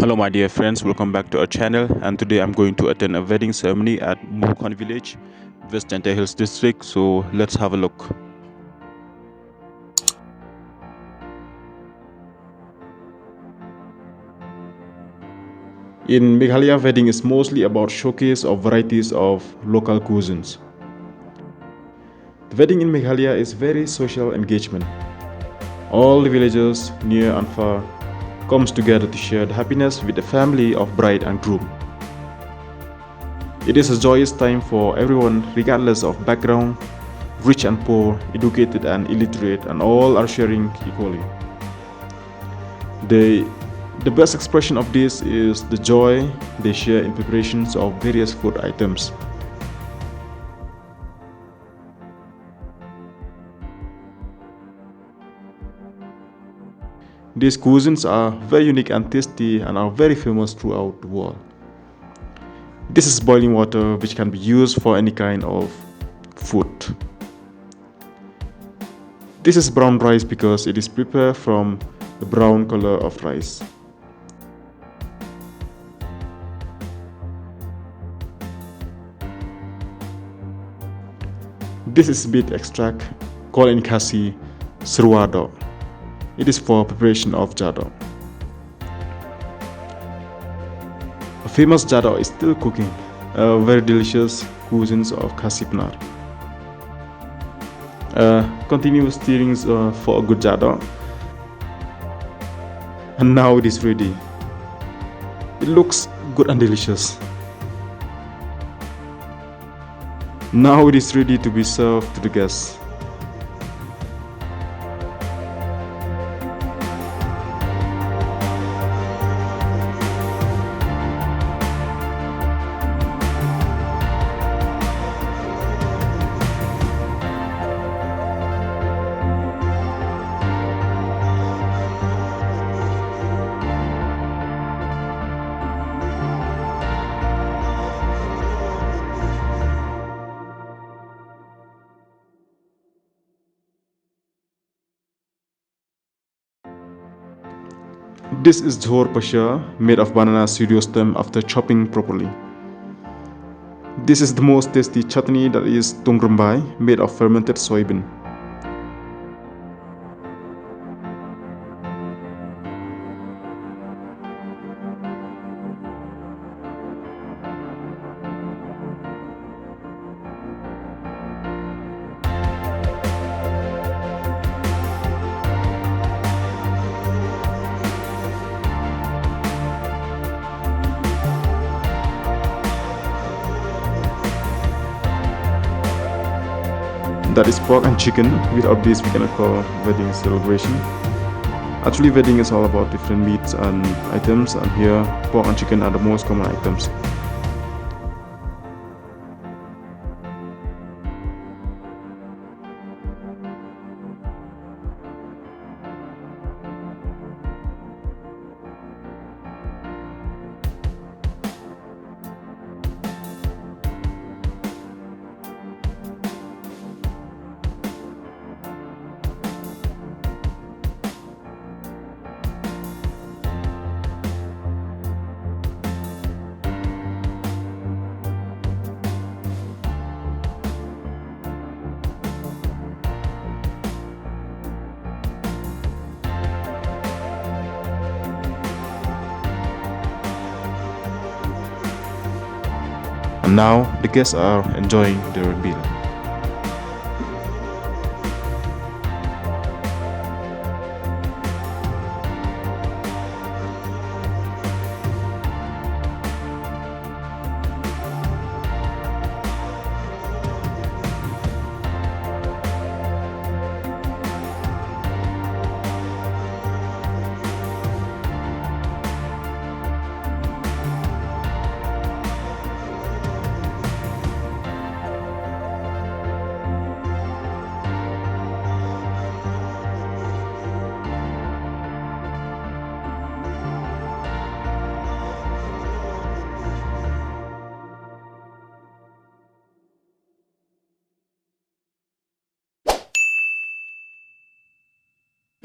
Hello my dear friends, welcome back to our channel, and today I'm going to attend a wedding ceremony at Ummulong village, West Jaintia Hills district. So let's have a look. In Meghalaya, wedding is mostly about showcase of varieties of local cuisines. The wedding in Meghalaya is very social engagement. All the villagers near and far comes together to share the happiness with the family of bride and groom. It is a joyous time for everyone regardless of background, rich and poor, educated and illiterate, and all are sharing equally. The best expression of this is the joy they share in preparations of various food items. These cuisines are very unique and tasty and are very famous throughout the world. This is boiling water which can be used for any kind of food. This is brown rice because it is prepared from the brown color of rice. This is beet extract called in Khasi Jadoh. It is for preparation of Jadoh. A famous Jadoh is still cooking, a very delicious cuisines of Khasi Pnar. Continuous stirring for a good Jadoh, and now it is ready. It looks good and delicious. Now it is ready to be served to the guests. This is jhor pasha made of banana pseudo stem after chopping properly. This is the most tasty chutney, that is Tungrymbai made of fermented soybean. That is pork and chicken. Without this we cannot call wedding celebration. Actually, wedding is all about different meats and items, and here pork and chicken are the most common items. And now the guests are enjoying their meal.